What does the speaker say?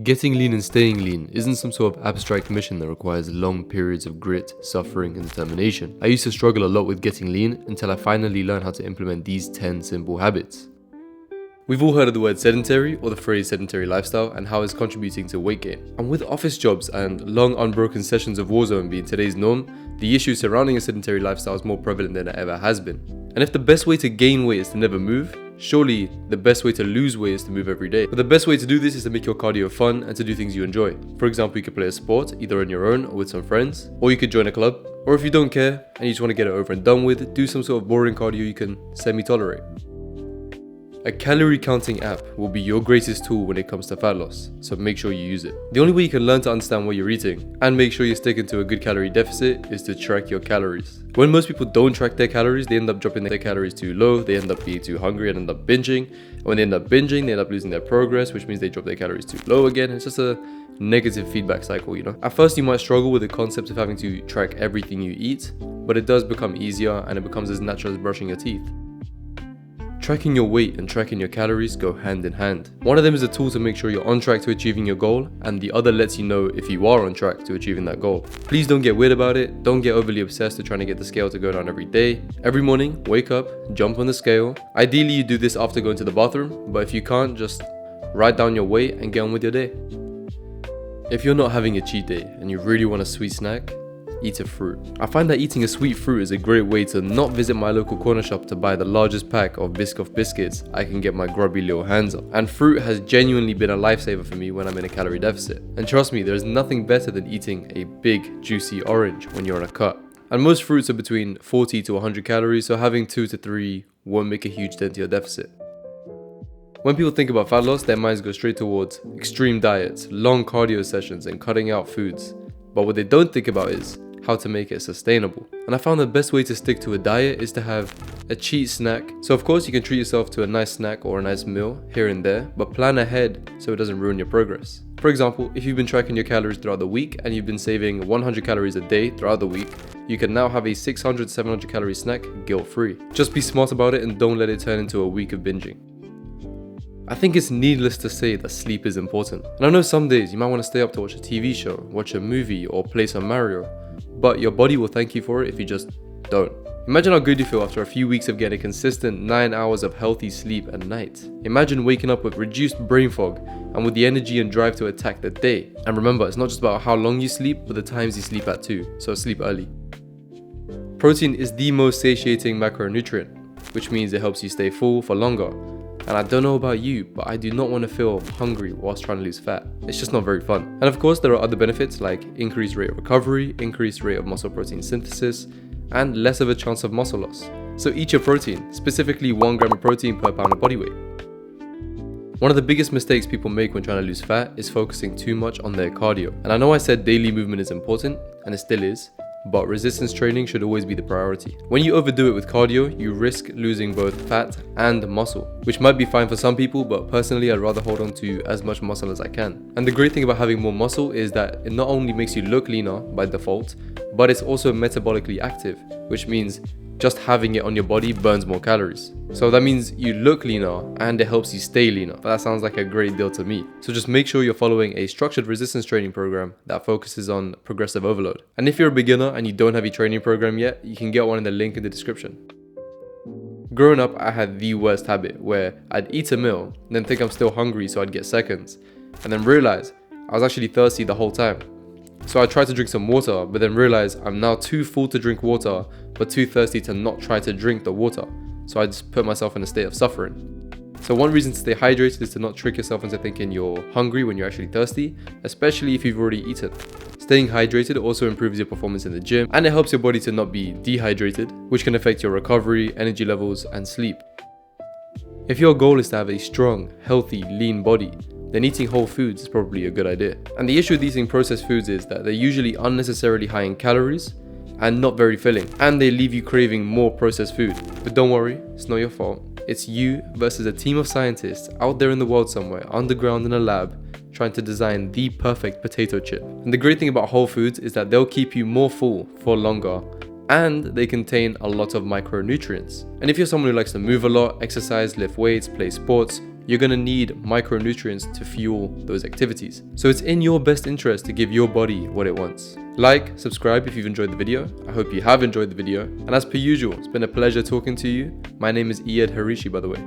Getting lean and staying lean isn't some sort of abstract mission that requires long periods of grit, suffering, and determination. I used to struggle a lot with getting lean until I finally learned how to implement these 10 simple habits. We've all heard of the word sedentary or the phrase sedentary lifestyle and how it's contributing to weight gain. And with office jobs and long unbroken sessions of Warzone being today's norm, the issue surrounding a sedentary lifestyle is more prevalent than it ever has been. And if the best way to gain weight is to never move, surely the best way to lose weight is to move every day. But the best way to do this is to make your cardio fun and to do things you enjoy. For example, you could play a sport, either on your own or with some friends, or you could join a club. Or if you don't care and you just want to get it over and done with, do some sort of boring cardio you can semi-tolerate. A calorie counting app will be your greatest tool when it comes to fat loss, so make sure you use it. The only way you can learn to understand what you're eating and make sure you're sticking to a good calorie deficit is to track your calories. When most people don't track their calories, they end up dropping their calories too low, they end up being too hungry and end up binging. And when they end up binging, they end up losing their progress, which means they drop their calories too low again. It's just a negative feedback cycle, you know. At first you might struggle with the concept of having to track everything you eat, but it does become easier and it becomes as natural as brushing your teeth. Tracking your weight and tracking your calories go hand in hand. One of them is a tool to make sure you're on track to achieving your goal, and the other lets you know if you are on track to achieving that goal. Please don't get weird about it. Don't get overly obsessed with trying to get the scale to go down every day. Every morning, wake up, jump on the scale. Ideally, you do this after going to the bathroom, but if you can't, just write down your weight and get on with your day. If you're not having a cheat day and you really want a sweet snack, eat a fruit. I find that eating a sweet fruit is a great way to not visit my local corner shop to buy the largest pack of Biscoff biscuits I can get my grubby little hands on. And fruit has genuinely been a lifesaver for me when I'm in a calorie deficit. And trust me, there is nothing better than eating a big, juicy orange when you're on a cut. And most fruits are between 40 to 100 calories, so having 2 to 3 won't make a huge dent to your deficit. When people think about fat loss, their minds go straight towards extreme diets, long cardio sessions, and cutting out foods. But what they don't think about is how to make it sustainable. And I found the best way to stick to a diet is to have a cheat snack. So of course you can treat yourself to a nice snack or a nice meal here and there, but plan ahead so it doesn't ruin your progress. For example, if you've been tracking your calories throughout the week and you've been saving 100 calories a day throughout the week, you can now have a 600-700 calorie snack guilt-free. Just be smart about it and don't let it turn into a week of binging. I think it's needless to say that sleep is important. And I know some days you might want to stay up to watch a TV show, watch a movie, or play some Mario, but your body will thank you for it if you just don't. Imagine how good you feel after a few weeks of getting a consistent 9 hours of healthy sleep at night. Imagine waking up with reduced brain fog and with the energy and drive to attack the day. And remember, it's not just about how long you sleep, but the times you sleep at too, so sleep early. Protein is the most satiating macronutrient, which means it helps you stay full for longer. And I don't know about you, but I do not want to feel hungry whilst trying to lose fat. It's just not very fun. And of course, there are other benefits like increased rate of recovery, increased rate of muscle protein synthesis, and less of a chance of muscle loss. So eat your protein, specifically 1 gram of protein per pound of body weight. One of the biggest mistakes people make when trying to lose fat is focusing too much on their cardio. And I know I said daily movement is important, and it still is, but resistance training should always be the priority. When you overdo it with cardio, you risk losing both fat and muscle, which might be fine for some people, but personally I'd rather hold on to as much muscle as I can. And the great thing about having more muscle is that it not only makes you look leaner by default, but it's also metabolically active, which means just having it on your body burns more calories. So that means you look leaner and it helps you stay leaner. But that sounds like a great deal to me. So just make sure you're following a structured resistance training program that focuses on progressive overload. And if you're a beginner and you don't have a training program yet, you can get one in the link in the description. Growing up, I had the worst habit where I'd eat a meal, then think I'm still hungry so I'd get seconds, and then realize I was actually thirsty the whole time. So I tried to drink some water, but then realized I'm now too full to drink water, but too thirsty to not try to drink the water. So I just put myself in a state of suffering. So one reason to stay hydrated is to not trick yourself into thinking you're hungry when you're actually thirsty, especially if you've already eaten. Staying hydrated also improves your performance in the gym, and it helps your body to not be dehydrated, which can affect your recovery, energy levels, and sleep. If your goal is to have a strong, healthy, lean body, then eating whole foods is probably a good idea. And the issue with eating processed foods is that they're usually unnecessarily high in calories and not very filling, and they leave you craving more processed food. But don't worry, it's not your fault. It's you versus a team of scientists out there in the world somewhere, underground in a lab, trying to design the perfect potato chip. And the great thing about whole foods is that they'll keep you more full for longer, and they contain a lot of micronutrients. And if you're someone who likes to move a lot, exercise, lift weights, play sports, you're going to need micronutrients to fuel those activities. So it's in your best interest to give your body what it wants. Like, subscribe if you've enjoyed the video. I hope you have enjoyed the video. And as per usual, it's been a pleasure talking to you. My name is Iyad Harishi, by the way.